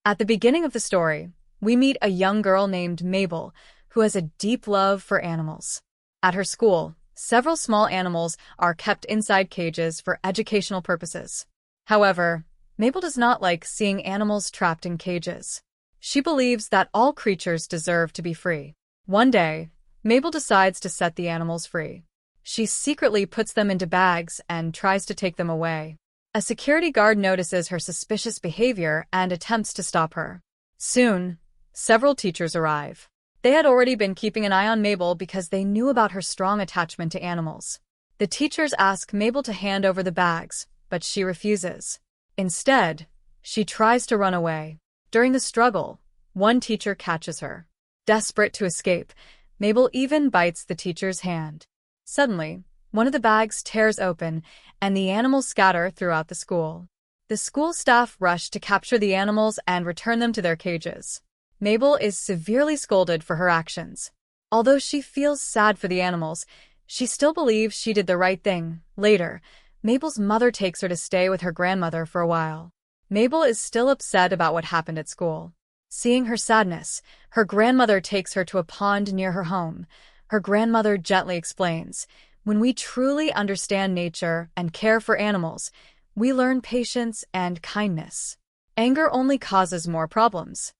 At the beginning of the story, we meet a young girl named Mabel who has a deep love for animals. At her school, several small animals are kept inside cages for educational purposes. However, Mabel does not like seeing animals trapped in cages. She believes that all creatures deserve to be free. One day, Mabel decides to set the animals free. She secretly puts them into bags and tries to take them away. A security guard notices her suspicious behavior and attempts to stop her. Soon, several teachers arrive. They had already been keeping an eye on Mabel because they knew about her strong attachment to animals. The teachers ask Mabel to hand over the bags, but she refuses. Instead, she tries to run away. During the struggle, one teacher catches her. Desperate to escape, Mabel even bites the teacher's hand. Suddenly, one of the bags tears open, and the animals scatter throughout the school. The school staff rush to capture the animals and return them to their cages. Mabel is severely scolded for her actions. Although she feels sad for the animals, she still believes she did the right thing. Later, Mabel's mother takes her to stay with her grandmother for a while. Mabel is still upset about what happened at school. Seeing her sadness, her grandmother takes her to a pond near her home. Her grandmother gently explains, "When we truly understand nature and care for animals, we learn patience and kindness. Anger only causes more problems."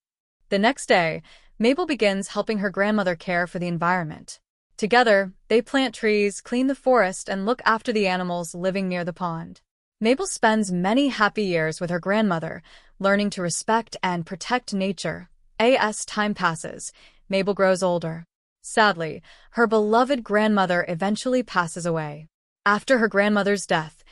The next day, Mabel begins helping her grandmother care for the environment. Together, they plant trees, clean the forest, and look after the animals living near the pond. Mabel spends many happy years with her grandmother, learning to respect and protect nature. As time passes, Mabel grows older. Sadly, her beloved grandmother eventually passes away. After her grandmother's death,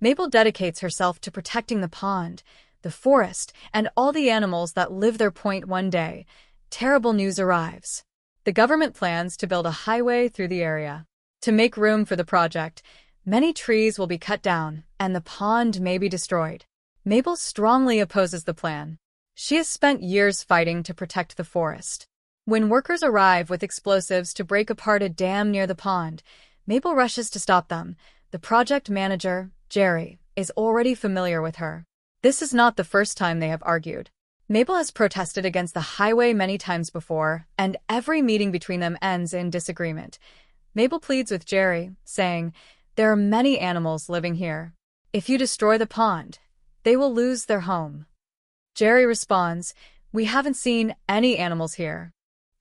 Mabel dedicates herself to protecting the pond, the forest, and all the animals that live there. One day, terrible news arrives. The government plans to build a highway through the area. To make room for the project, many trees will be cut down, and the pond may be destroyed. Mabel strongly opposes the plan. She has spent years fighting to protect the forest. When workers arrive with explosives to break apart a dam near the pond, Mabel rushes to stop them. The project manager, Jerry, is already familiar with her. This is not the first time they have argued. Mabel has protested against the highway many times before, and every meeting between them ends in disagreement. Mabel pleads with Jerry, saying, "There are many animals living here. If you destroy the pond, they will lose their home." Jerry responds, "We haven't seen any animals here."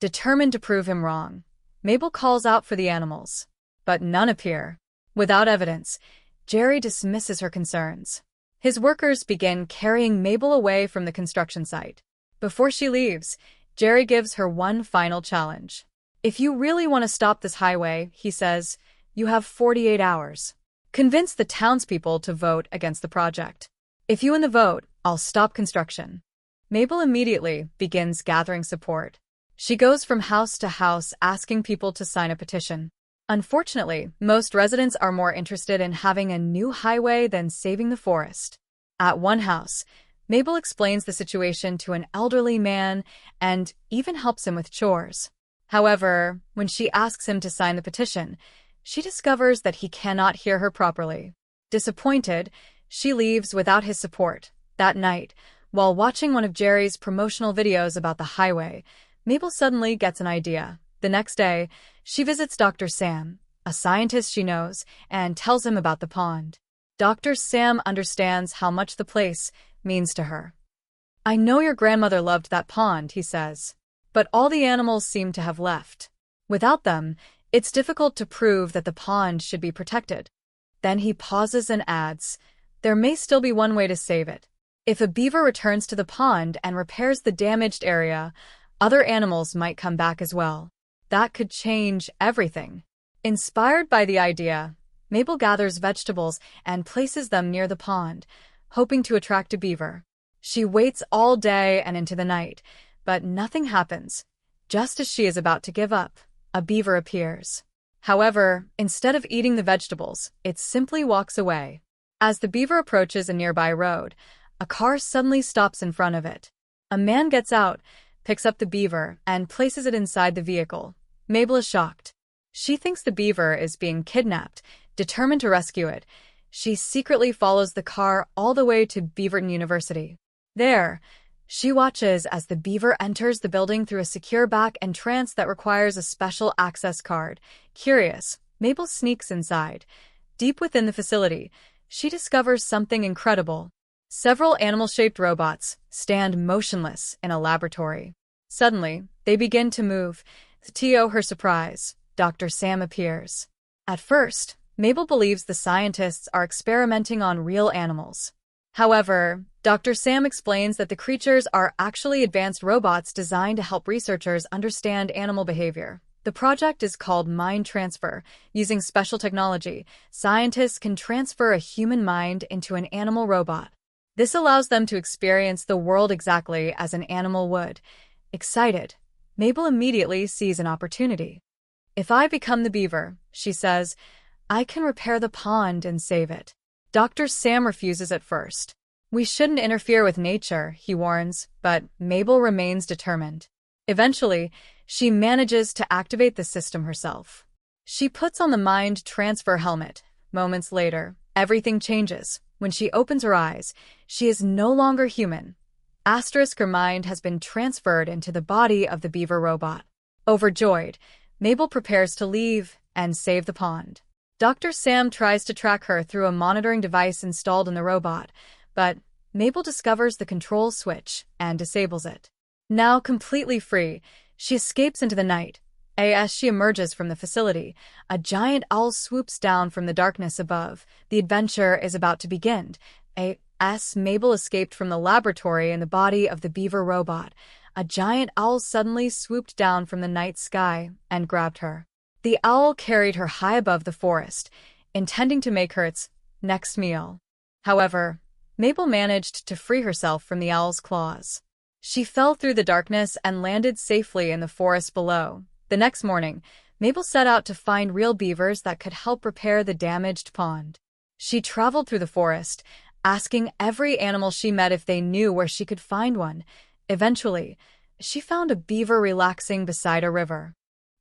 Determined to prove him wrong, Mabel calls out for the animals, but none appear. Without evidence, Jerry dismisses her concerns. His workers begin carrying Mabel away from the construction site. Before she leaves, Jerry gives her one final challenge. "If you really want to stop this highway," he says, "you have 48 hours. Convince the townspeople to vote against the project. If you win the vote, I'll stop construction." Mabel immediately begins gathering support. She goes from house to house asking people to sign a petition. Unfortunately, most residents are more interested in having a new highway than saving the forest. At one house, Mabel explains the situation to an elderly man and even helps him with chores. However, when she asks him to sign the petition, she discovers that he cannot hear her properly. Disappointed, she leaves without his support. That night, while watching one of Jerry's promotional videos about the highway, Mabel suddenly gets an idea. The next day, she visits Dr. Sam, a scientist she knows, and tells him about the pond. Dr. Sam understands how much the place means to her. "I know your grandmother loved that pond," he says, "but all the animals seem to have left. Without them, it's difficult to prove that the pond should be protected." Then he pauses and adds, "There may still be one way to save it. If a beaver returns to the pond and repairs the damaged area, other animals might come back as well. That could change everything." Inspired by the idea, Mabel gathers vegetables and places them near the pond, hoping to attract a beaver. She waits all day and into the night, but nothing happens. Just as she is about to give up, a beaver appears. However, instead of eating the vegetables, it simply walks away. As the beaver approaches a nearby road, a car suddenly stops in front of it. A man gets out, picks up the beaver, and places it inside the vehicle. Mabel is shocked. She thinks the beaver is being kidnapped. Determined to rescue it, she secretly follows the car all the way to Beaverton University. There, She watches as the beaver enters the building through a secure back entrance that requires a special access card. Curious, Mabel sneaks inside. Deep within the facility, she discovers something incredible. Several animal-shaped robots stand motionless in a laboratory. Suddenly, they begin to move. To her surprise, Dr. Sam appears. At first, Mabel believes the scientists are experimenting on real animals. However, Dr. Sam explains that the creatures are actually advanced robots designed to help researchers understand animal behavior. The project is called mind transfer. Using special technology, scientists can transfer a human mind into an animal robot. This allows them to experience the world exactly as an animal would. Excited, Mabel immediately sees an opportunity. If I become the beaver, she says, I can repair the pond and save it. Dr. Sam refuses at first. We shouldn't interfere with nature, he warns, but Mabel remains determined. Eventually, she manages to activate the system herself. She puts on the mind transfer helmet. Moments later, everything changes. When she opens her eyes, she is no longer human. Her mind has been transferred into the body of the beaver robot. Overjoyed, Mabel prepares to leave and save the pond. Dr. Sam tries to track her through a monitoring device installed in the robot, but Mabel discovers the control switch and disables it. Now completely free, she escapes into the night. As she emerges from the facility, a giant owl swoops down from the darkness above. The adventure is about to begin. As Mabel escaped from the laboratory in the body of the beaver robot, a giant owl suddenly swooped down from the night sky and grabbed her. The owl carried her high above the forest, intending to make her its next meal. However, Mabel managed to free herself from the owl's claws. She fell through the darkness and landed safely in the forest below. The next morning, Mabel set out to find real beavers that could help repair the damaged pond. She traveled through the forest, asking every animal she met if they knew where she could find one. Eventually, she found a beaver relaxing beside a river.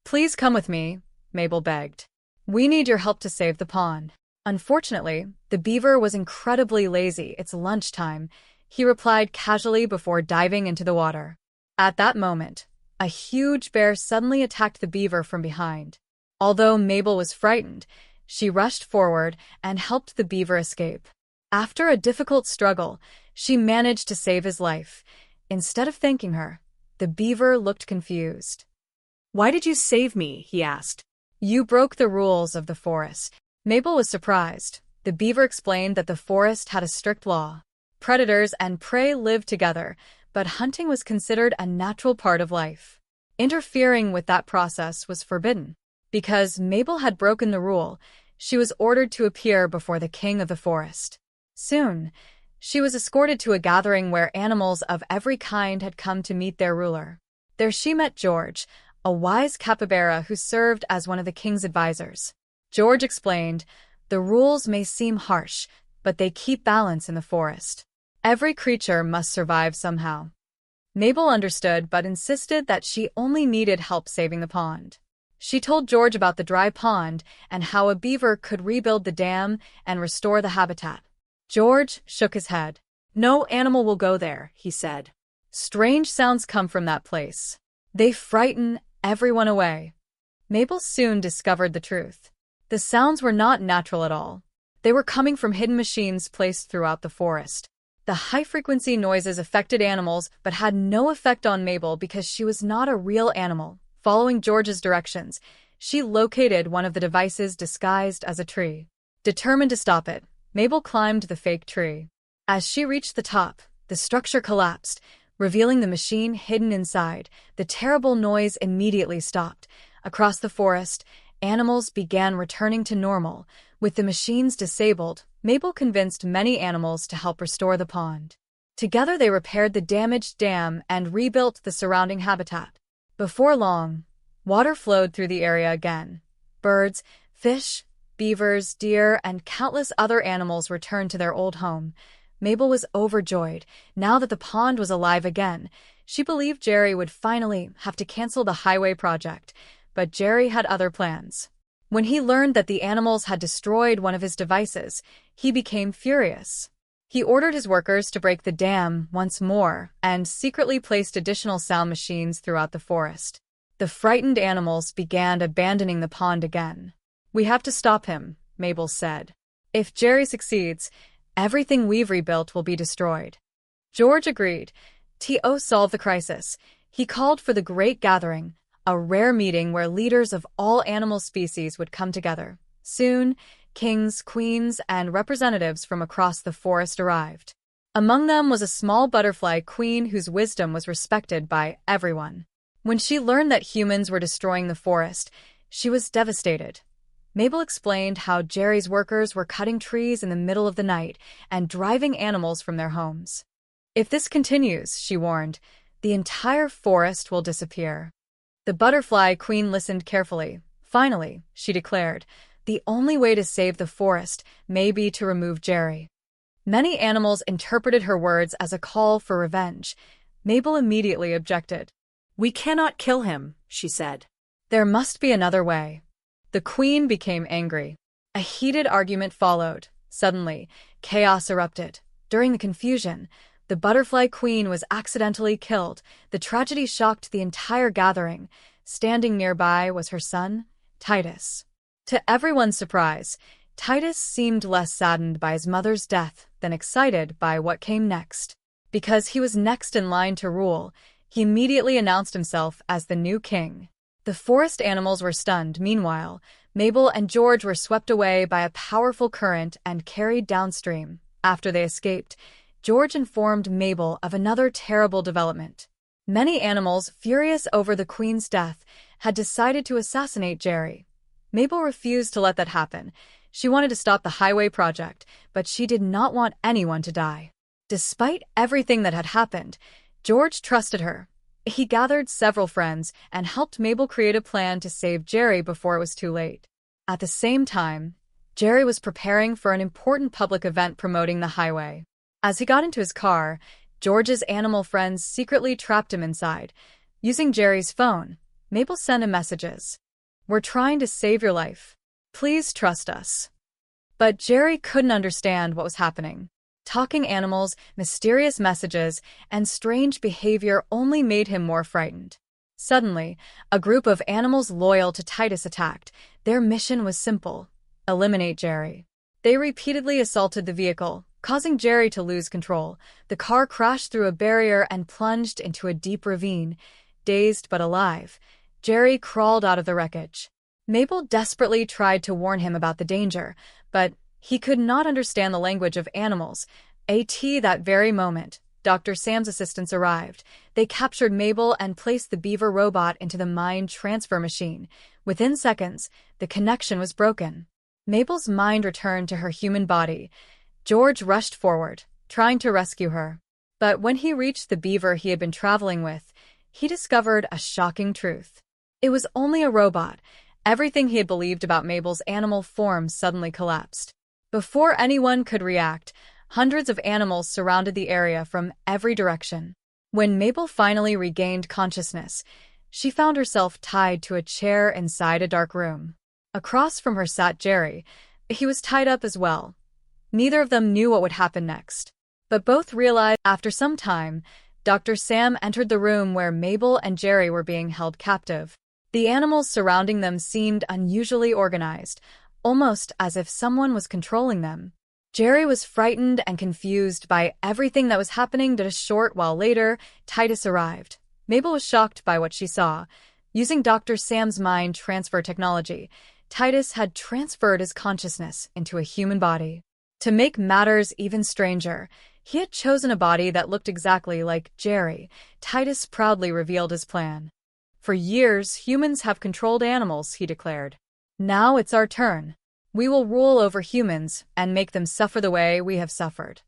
Please come with me, Mabel begged. We need your help to save the pond. Unfortunately, the beaver was incredibly lazy. It's lunchtime, he replied casually before diving into the water. At that moment, a huge bear suddenly attacked the beaver from behind. Although Mabel was frightened, she rushed forward and helped the beaver escape. After a difficult struggle, she managed to save his life. Instead of thanking her, the beaver looked confused. Why did you save me? He asked. You broke the rules of the forest. Mabel was surprised. The beaver explained that the forest had a strict law. Predators and prey lived together, but hunting was considered a natural part of life. Interfering with that process was forbidden. Because Mabel had broken the rule, she was ordered to appear before the king of the forest. Soon, she was escorted to a gathering where animals of every kind had come to meet their ruler. There she met George, a wise capybara who served as one of the king's advisors. George explained, the rules may seem harsh, but they keep balance in the forest. Every creature must survive somehow. Mabel understood but insisted that she only needed help saving the pond. She told George about the dry pond and how a beaver could rebuild the dam and restore the habitat. George shook his head. No animal will go there, he said. Strange sounds come from that place. They frighten everyone away. Mabel soon discovered the truth. The sounds were not natural at all. They were coming from hidden machines placed throughout the forest. The high-frequency noises affected animals but had no effect on Mabel because she was not a real animal. Following George's directions, she located one of the devices disguised as a tree. Determined to stop it, Mabel climbed the fake tree. As she reached the top, the structure collapsed, revealing the machine hidden inside. The terrible noise immediately stopped. Across the forest, animals began returning to normal. With the machines disabled, Mabel convinced many animals to help restore the pond. Together they repaired the damaged dam and rebuilt the surrounding habitat. Before long, water flowed through the area again. Birds, fish, beavers, deer, and countless other animals returned to their old home. Mabel was overjoyed. Now that the pond was alive again, she believed Jerry would finally have to cancel the highway project. But Jerry had other plans. When he learned that the animals had destroyed one of his devices, he became furious. He ordered his workers to break the dam once more and secretly placed additional sound machines throughout the forest. The frightened animals began abandoning the pond again. "We have to stop him," Mabel said. "If Jerry succeeds, everything we've rebuilt will be destroyed." George agreed. To solve the crisis, he called for the Great Gathering, a rare meeting where leaders of all animal species would come together. Soon, kings, queens, and representatives from across the forest arrived. Among them was a small butterfly queen whose wisdom was respected by everyone. When she learned that humans were destroying the forest, she was devastated. Mabel explained how Jerry's workers were cutting trees in the middle of the night and driving animals from their homes. "If this continues," she warned, "the entire forest will disappear." The butterfly queen listened carefully. Finally, she declared, "The only way to save the forest may be to remove Jerry." Many animals interpreted her words as a call for revenge. Mabel immediately objected. "We cannot kill him," she said. "There must be another way." The queen became angry. A heated argument followed. Suddenly, chaos erupted. During the confusion, the butterfly queen was accidentally killed. The tragedy shocked the entire gathering. Standing nearby was her son, Titus. To everyone's surprise, Titus seemed less saddened by his mother's death than excited by what came next. Because he was next in line to rule, he immediately announced himself as the new king. The forest animals were stunned. Meanwhile, Mabel and George were swept away by a powerful current and carried downstream. After they escaped, George informed Mabel of another terrible development. Many animals, furious over the queen's death, had decided to assassinate Jerry. Mabel refused to let that happen. She wanted to stop the highway project, but she did not want anyone to die. Despite everything that had happened, George trusted her. He gathered several friends and helped Mabel create a plan to save Jerry before it was too late. At the same time, Jerry was preparing for an important public event promoting the highway. As he got into his car, George's animal friends secretly trapped him inside. Using Jerry's phone, Mabel sent him messages. "We're trying to save your life. Please trust us." But Jerry couldn't understand what was happening. Talking animals, mysterious messages, and strange behavior only made him more frightened. Suddenly, a group of animals loyal to Titus attacked. Their mission was simple: eliminate Jerry. They repeatedly assaulted the vehicle, causing Jerry to lose control. The car crashed through a barrier and plunged into a deep ravine. Dazed but alive, Jerry crawled out of the wreckage. Mabel desperately tried to warn him about the danger, but he could not understand the language of animals. At that very moment, Dr. Sam's assistants arrived. They captured Mabel and placed the beaver robot into the mind transfer machine. Within seconds, the connection was broken. Mabel's mind returned to her human body. George rushed forward, trying to rescue her. But when he reached the beaver he had been traveling with, he discovered a shocking truth. It was only a robot. Everything he had believed about Mabel's animal form suddenly collapsed. Before anyone could react, hundreds of animals surrounded the area from every direction. When Mabel finally regained consciousness, she found herself tied to a chair inside a dark room. Across from her sat Jerry. He was tied up as well. Neither of them knew what would happen next. But both realized after some time, Dr. Sam entered the room where Mabel and Jerry were being held captive. The animals surrounding them seemed unusually organized, almost as if someone was controlling them. Jerry was frightened and confused by everything that was happening. But a short while later, Titus arrived. Mabel was shocked by what she saw. Using Dr. Sam's mind transfer technology, Titus had transferred his consciousness into a human body. To make matters even stranger, he had chosen a body that looked exactly like Jerry. Titus proudly revealed his plan. "For years, humans have controlled animals," he declared. "Now it's our turn. We will rule over humans and make them suffer the way we have suffered."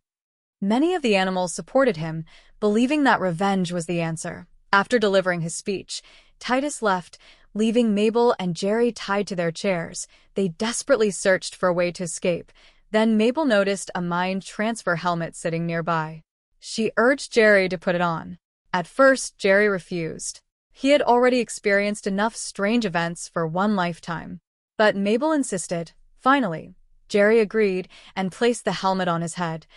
Many of the animals supported him, believing that revenge was the answer. After delivering his speech, Titus left, leaving Mabel and Jerry tied to their chairs. They desperately searched for a way to escape. Then Mabel noticed a mind transfer helmet sitting nearby. She urged Jerry to put it on. At first, Jerry refused. He had already experienced enough strange events for one lifetime. But Mabel insisted. Finally, Jerry agreed and placed the helmet on his head.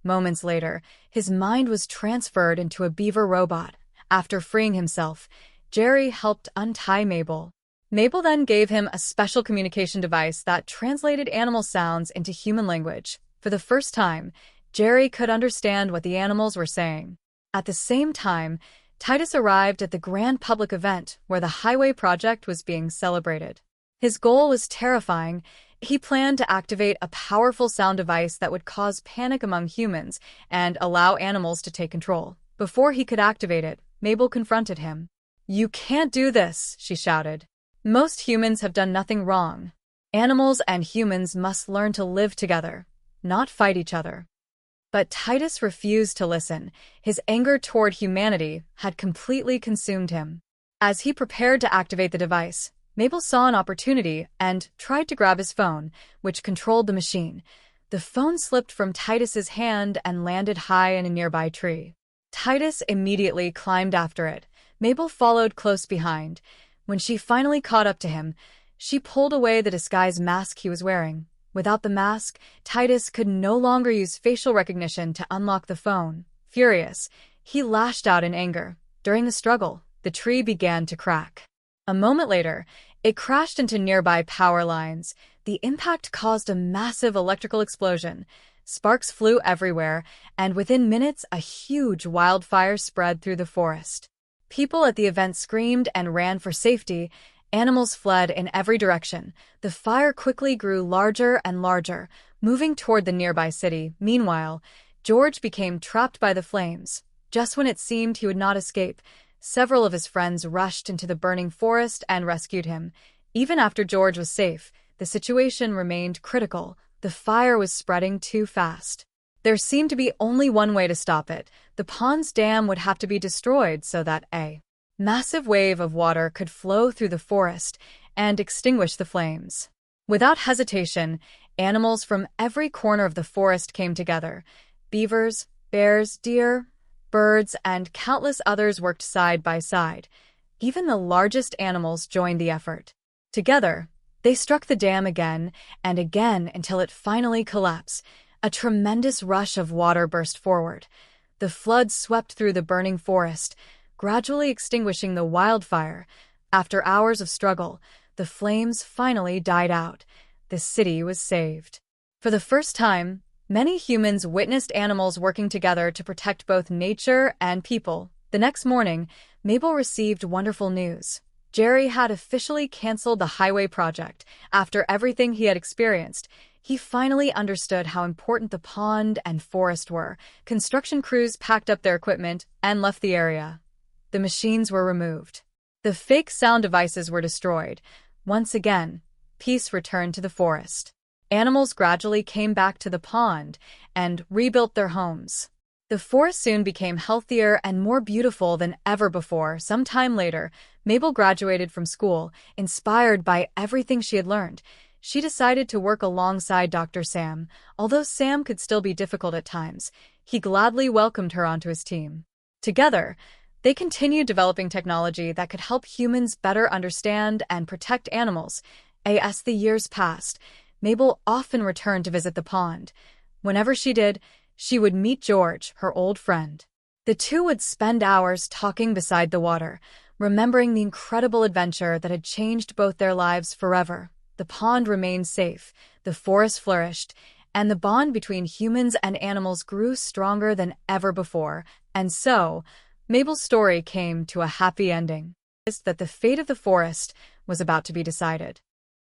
Moments later, his mind was transferred into a beaver robot. After freeing himself, Jerry helped untie Mabel. Mabel then gave him a special communication device that translated animal sounds into human language. For the first time, Jerry could understand what the animals were saying. At the same time, Titus arrived at the grand public event where the highway project was being celebrated. His goal was terrifying. He planned to activate a powerful sound device that would cause panic among humans and allow animals to take control. Before he could activate it, Mabel confronted him. "You can't do this," she shouted. "Most humans have done nothing wrong. Animals and humans must learn to live together, not fight each other." But Titus refused to listen. His anger toward humanity had completely consumed him. As he prepared to activate the device, Mabel saw an opportunity and tried to grab his phone, which controlled the machine. The phone slipped from Titus's hand and landed high in a nearby tree. Titus immediately climbed after it. Mabel followed close behind. When she finally caught up to him, she pulled away the disguise mask he was wearing. Without the mask, Titus could no longer use facial recognition to unlock the phone. Furious, he lashed out in anger. During the struggle, the tree began to crack. A moment later, it crashed into nearby power lines. The impact caused a massive electrical explosion. Sparks flew everywhere, and within minutes, a huge wildfire spread through the forest. People at the event screamed and ran for safety. Animals fled in every direction. The fire quickly grew larger and larger, moving toward the nearby city. Meanwhile, George became trapped by the flames. Just when it seemed he would not escape, several of his friends rushed into the burning forest and rescued him. Even after George was safe, the situation remained critical. The fire was spreading too fast. There seemed to be only one way to stop it. The pond's dam would have to be destroyed so that a massive wave of water could flow through the forest and extinguish the flames. Without hesitation, animals from every corner of the forest came together. Beavers, bears, deer, birds, and countless others worked side by side. Even the largest animals joined the effort. Together, they struck the dam again and again until it finally collapsed. A tremendous rush of water burst forward. The flood swept through the burning forest, gradually extinguishing the wildfire. After hours of struggle, the flames finally died out. The city was saved. For the first time, many humans witnessed animals working together to protect both nature and people. The next morning, Mabel received wonderful news. Jerry had officially canceled the highway project. After everything he had experienced, he finally understood how important the pond and forest were. Construction crews packed up their equipment and left the area. The machines were removed. The fake sound devices were destroyed. Once again, peace returned to the forest. Animals gradually came back to the pond and rebuilt their homes. The forest soon became healthier and more beautiful than ever before. Some time later, Mabel graduated from school. Inspired by everything she had learned, she decided to work alongside Dr. Sam. Although Sam could still be difficult at times, he gladly welcomed her onto his team. Together, they continued developing technology that could help humans better understand and protect animals. As the years passed, Mabel often returned to visit the pond. Whenever she did, she would meet George, her old friend. The two would spend hours talking beside the water, remembering the incredible adventure that had changed both their lives forever. The pond remained safe, the forest flourished, and the bond between humans and animals grew stronger than ever before. And so, Mabel's story came to a happy ending. That the fate of the forest was about to be decided.